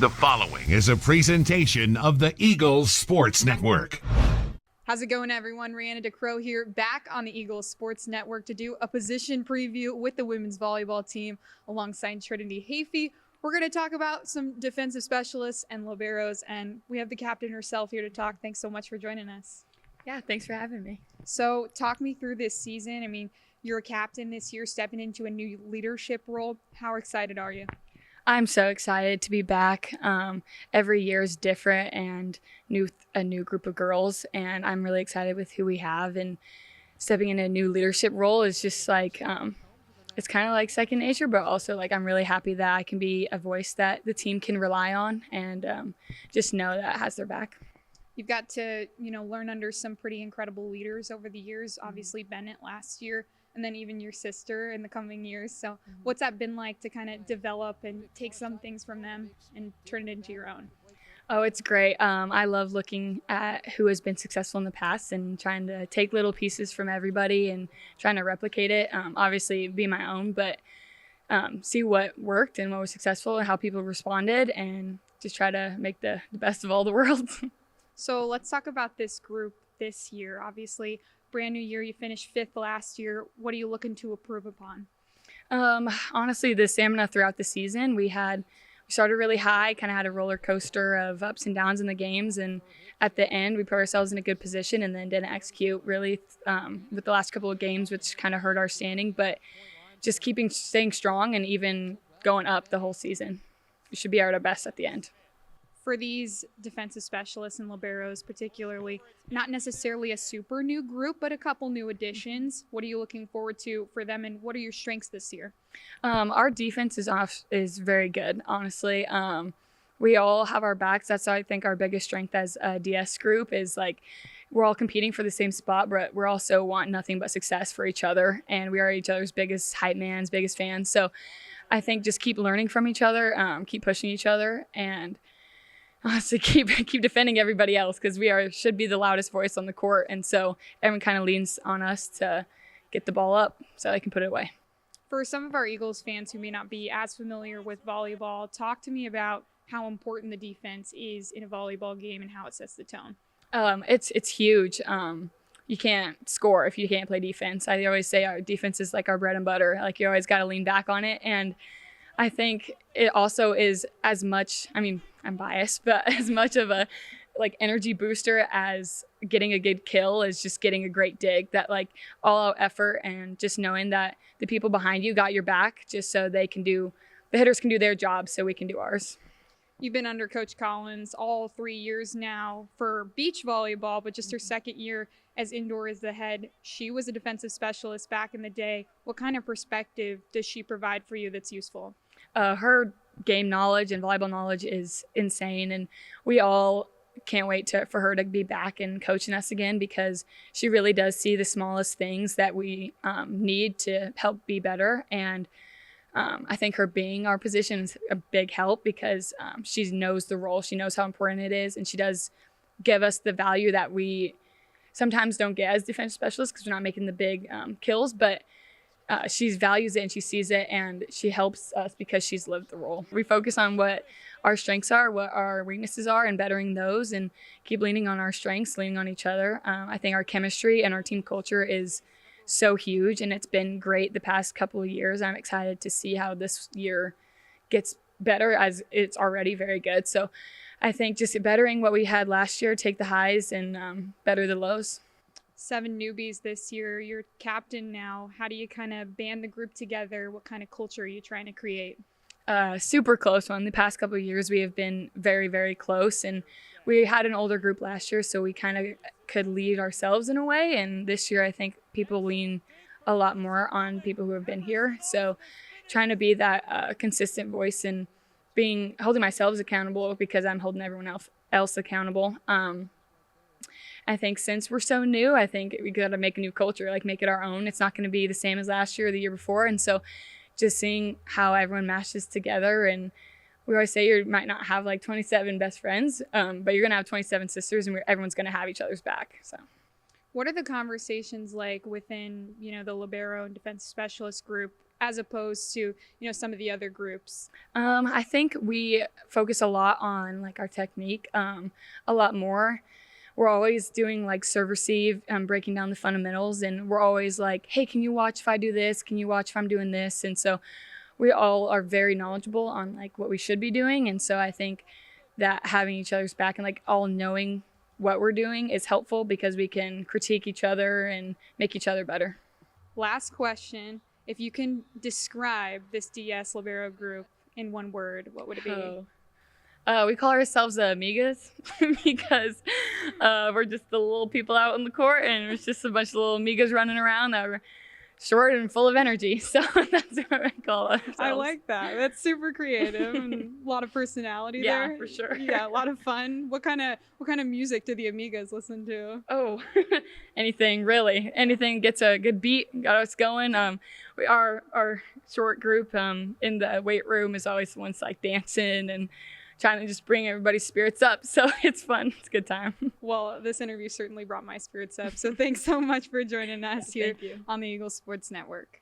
The following is a presentation of the Eagles Sports Network. How's it going, everyone? Rihanna DeCrow here, back on the Eagles Sports Network to do a position preview with the women's volleyball team alongside Trinity Hafey. We're going to talk about some defensive specialists and Liberos, and we have the captain herself here to talk. Thanks so much for joining us. Yeah, thanks for having me. So talk me through this season. I mean, you're a captain this year, stepping into a new leadership role. How excited are you? I'm so excited to be back. Every year is different and a new group of girls, and I'm really excited with who we have. And stepping into a new leadership role is just like it's kind of like second nature, but also like I'm really happy that I can be a voice that the team can rely on and just know that it has their back. You've got to, learn under some pretty incredible leaders over the years. Obviously, Bennett last year, and then even your sister in the coming years. So what's that been like to kind of develop and take some things from them and turn it into your own? Oh, it's great. I love looking at who has been successful in the past and trying to take little pieces from everybody and trying to replicate it. Obviously, be my own, but see what worked and what was successful and how people responded and just try to make the best of all the worlds. So let's talk about this group this year. Obviously, brand new year. You finished 5th last year. What are you looking to improve upon? Honestly, the stamina throughout the season, we started really high, kind of had a roller coaster of ups and downs in the games. And at the end, we put ourselves in a good position and then didn't execute really with the last couple of games, which kind of hurt our standing. But just staying strong and even going up the whole season. We should be at our best at the end. For these defensive specialists and liberos particularly, not necessarily a super new group, but a couple new additions. What are you looking forward to for them, and what are your strengths this year? Our defense is very good, honestly. We all have our backs. That's I think our biggest strength as a DS group is like we're all competing for the same spot, but we're also want nothing but success for each other, and we are each other's biggest hype mans, biggest fans. So I think just keep learning from each other, keep pushing each other, and honestly, keep defending everybody else because should be the loudest voice on the court, and so everyone kind of leans on us to get the ball up so they can put it away. For some of our Eagles fans who may not be as familiar with volleyball, talk to me about how important the defense is in a volleyball game and how it sets the tone. It's huge. You can't score if you can't play defense. I always say our defense is like our bread and butter. Like you always got to lean back on it, and I think it also is as much, I'm biased, but as much of a energy booster as getting a good kill is just getting a great dig. That all out effort and just knowing that the people behind you got your back just so the hitters can do their job so we can do ours. You've been under Coach Collins all 3 years now for beach volleyball, but just her second year as indoor as the head. She was a defensive specialist back in the day. What kind of perspective does she provide for you that's useful? Her game knowledge and volleyball knowledge is insane, and we all can't wait for her to be back and coaching us again because she really does see the smallest things that we need to help be better. And I think her being our position is a big help because she knows the role, she knows how important it is, and she does give us the value that we sometimes don't get as defensive specialists because we're not making the big kills, but she values it and she sees it and she helps us because she's lived the role. We focus on what our strengths are, what our weaknesses are, and bettering those and keep leaning on our strengths, leaning on each other. I think our chemistry and our team culture is so huge, and it's been great the past couple of years. I'm excited to see how this year gets better as it's already very good. So I think just bettering what we had last year, take the highs and better the lows. 7 newbies this year. You're captain now. How do you kind of band the group together? What kind of culture are you trying to create? Super close one. The past couple of years we have been very, very close, and we had an older group last year, so we kind of could lead ourselves in a way. And this year I think people lean a lot more on people who have been here. So trying to be that consistent voice and holding myself accountable because I'm holding everyone else accountable. I think since we're so new, I think we got to make a new culture, make it our own. It's not going to be the same as last year or the year before. And so just seeing how everyone matches together. And we always say you might not have 27 best friends, but you're going to have 27 sisters and everyone's going to have each other's back. So what are the conversations like within, the libero and defense specialist group as opposed to, some of the other groups? I think we focus a lot on like our technique, a lot more. We're always doing like serve receive, breaking down the fundamentals, and we're always like, hey, can you watch if I do this? Can you watch if I'm doing this? And so we all are very knowledgeable on like what we should be doing. And so I think that having each other's back and like all knowing what we're doing is helpful because we can critique each other and make each other better. Last question. If you can describe this DS Libero group in one word, what would it be? We call ourselves amigas because we're just the little people out on the court, and it's just a bunch of little amigas running around that are short and full of energy. So that's what I call ourselves. I like that. That's super creative and a lot of personality there. Yeah, for sure. Yeah, a lot of fun. What kind of music do the amigas listen to? Oh, anything really. Anything gets a good beat, got us going. Our short group in the weight room is always the ones like dancing and trying to just bring everybody's spirits up. So it's fun. It's a good time. Well, this interview certainly brought my spirits up. So thanks so much for joining us here on the Eagles Sports Network.